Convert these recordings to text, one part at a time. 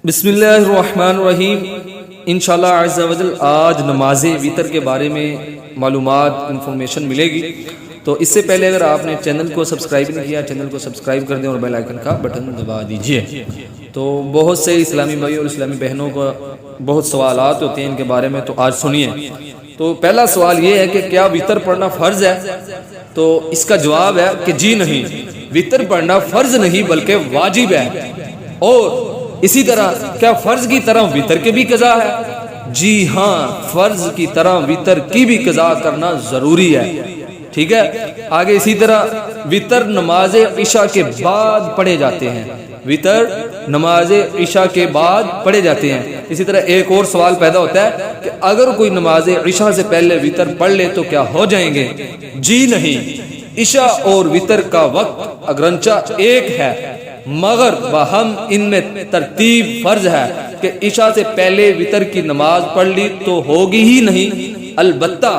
بسم اللہ الرحمن الرحیم۔ انشاءاللہ عز و جل آج نماز وتر کے بارے میں معلومات انفارمیشن ملے گی۔ تو اس سے پہلے اگر آپ نے چینل کو سبسکرائب نہیں کیا، چینل کو سبسکرائب کر دیں اور بیل آئیکن کا بٹن دبا دیجئے۔ تو بہت سے اسلامی بھائی اور اسلامی بہنوں کو بہت سوالات ہوتے ہیں ان کے بارے میں، تو آج سنیے۔ تو پہلا سوال یہ ہے کہ کیا وتر پڑھنا فرض ہے؟ تو اس کا جواب ہے کہ جی نہیں، وتر پڑھنا فرض نہیں بلکہ واجب ہے۔ اور اسی طرح کیا فرض کی طرح وتر کے بھی قضا ہے؟ جی ہاں، فرض کی طرح وتر کی بھی قضا کرنا ضروری ہے، ٹھیک ہے۔ آگے اسی طرح وتر نماز عشاء کے بعد پڑھے جاتے ہیں، وتر نماز عشاء کے بعد پڑھے جاتے ہیں۔ اسی طرح ایک اور سوال پیدا ہوتا ہے کہ اگر کوئی نماز عشاء سے پہلے وتر پڑھ لے تو کیا ہو جائیں گے؟ جی نہیں، عشاء اور وتر کا وقت اگرچہ ایک ہے مگر باہم ان میں ترتیب فرض ہے کہ عشاء سے پہلے وتر کی نماز پڑھ لی تو ہوگی ہی نہیں، البتہ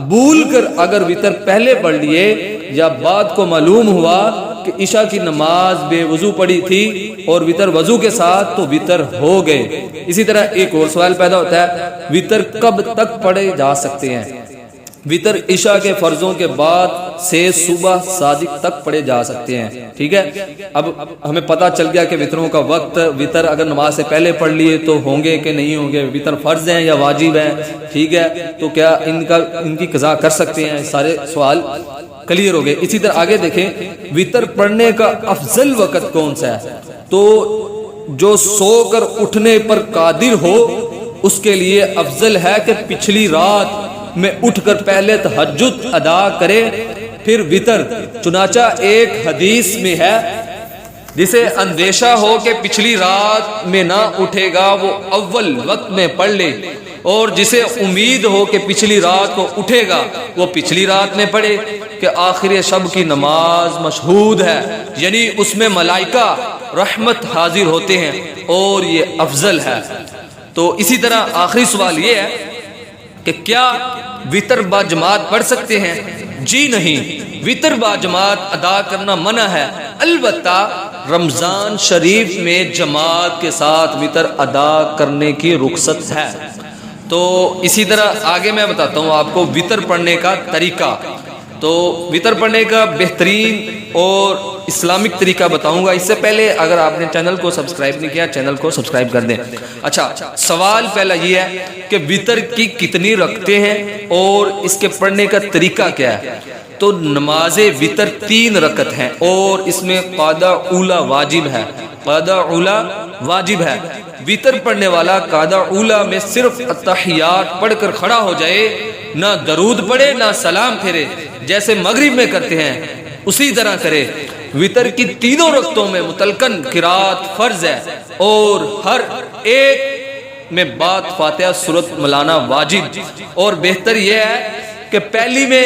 بھول کر اگر وتر پہلے پڑھ لیے یا بعد کو معلوم ہوا کہ عشاء کی نماز بے وضو پڑھی تھی اور وتر وضو کے ساتھ تو وتر ہو گئے۔ اسی طرح ایک اور سوال پیدا ہوتا ہے، وتر کب تک پڑھے جا سکتے ہیں؟ وتر عشاء کے فرضوں کے بعد سے صبح صادق تک پڑھے جا سکتے ہیں، ٹھیک ہے۔ اب ہمیں پتہ چل گیا کہ وتروں کا وقت، وتر اگر نماز سے پہلے پڑھ لیے تو ہوں گے کہ نہیں ہوں گے، وتر فرض ہیں یا واجب ہیں، ٹھیک ہے۔ تو کیا ان کی قضا کر سکتے ہیں؟ سارے سوال کلیئر ہو گئے۔ اسی طرح آگے دیکھیں، وتر پڑھنے کا افضل وقت کون سا ہے؟ تو جو سو کر اٹھنے پر قادر ہو اس کے لیے افضل ہے کہ پچھلی رات میں اٹھ کر پہلے تہجد ادا کرے پھر وتر۔ چنانچہ ایک حدیث میں ہے، جسے اندیشہ ہو کہ پچھلی رات میں نہ اٹھے گا وہ اول وقت میں پڑھ لے، اور جسے امید ہو کہ پچھلی رات کو اٹھے گا وہ پچھلی رات میں پڑھے، کہ آخر شب کی نماز مشہود ہے، یعنی اس میں ملائکہ رحمت حاضر ہوتے ہیں اور یہ افضل ہے۔ تو اسی طرح آخری سوال یہ ہے کہ کیا وتر با جماعت پڑھ سکتے ہیں؟ جی نہیں، وتر با جماعت ادا کرنا منع ہے، البتہ رمضان شریف میں جماعت کے ساتھ وتر ادا کرنے کی رخصت ہے۔ تو اسی طرح آگے میں بتاتا ہوں آپ کو وتر پڑھنے کا طریقہ۔ تو وتر پڑھنے کا بہترین اور اسلامک طریقہ بتاؤں گا۔ اس سے پہلے اگر آپ نے چینل کو سبسکرائب نہیں کیا، چینل کو سبسکرائب کر دیں۔ اچھا، سوال پہلا یہ ہے کہ وتر کی کتنی رکعتیں ہیں اور اس کے پڑھنے کا طریقہ کیا ہے؟ تو نماز وتر 3 رکعت ہیں اور اس میں قعدہ اولا واجب ہے، قعدہ اولا واجب ہے۔ وتر پڑھنے والا قعدہ اولا میں صرف اتحیات پڑھ کر کھڑا ہو جائے، نہ درود پڑھے نہ سلام پھیرے، جیسے مغرب میں کرتے ہیں اسی طرح کرے۔ وتر کی 3 رکعتوں میں متلقن قرات فرض ہے اور ہر ایک میں بعد فاتحہ سورت ملانا واجب، اور بہتر یہ ہے کہ پہلی میں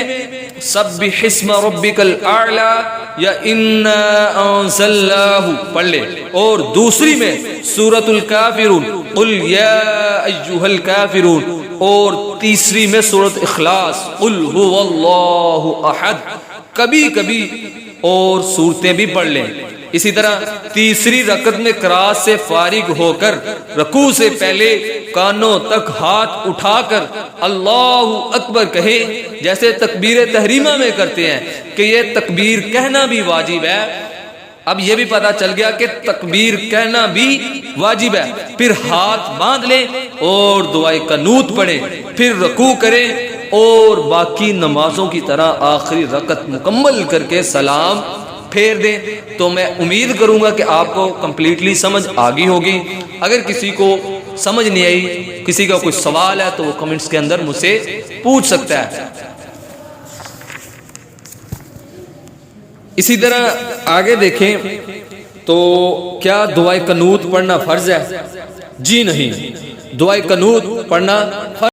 سبح اسم ربک الاعلی یا انا انزلناہ پڑھ لے، اور دوسری میں سورۃ الکافرون قل یا ایھا الکافرون، اور تیسری میں سورۃ اخلاص قل ھو اللہ احد، کبھی کبھی اور صورتیں بھی پڑھ لیں۔ اسی طرح تیسری رکعت میں قرات سے فارغ ہو کر رکوع سے پہلے کانوں تک ہاتھ اٹھا کر اللہ اکبر کہے، جیسے تکبیر تحریمہ میں کرتے ہیں، کہ یہ تکبیر کہنا بھی واجب ہے۔ اب یہ بھی پتا چل گیا کہ تکبیر کہنا بھی واجب ہے۔ پھر ہاتھ باندھ لیں اور دعائے قنوت پڑھیں، پھر رکوع کریں اور باقی نمازوں کی طرح آخری رکعت مکمل کر کے سلام پھیر دیں۔ تو میں امید کروں گا کہ آپ کو کمپلیٹلی سمجھ آگئی ہوگی۔ اگر کسی کو سمجھ نہیں آئی، کسی کا کوئی سوال ہے تو وہ کمنٹس کے اندر مجھ سے پوچھ سکتا ہے۔ اسی طرح آگے دیکھیں، تو کیا دعائے قنوت پڑھنا فرض ہے؟ جی نہیں، دعائے قنوت پڑھنا فرض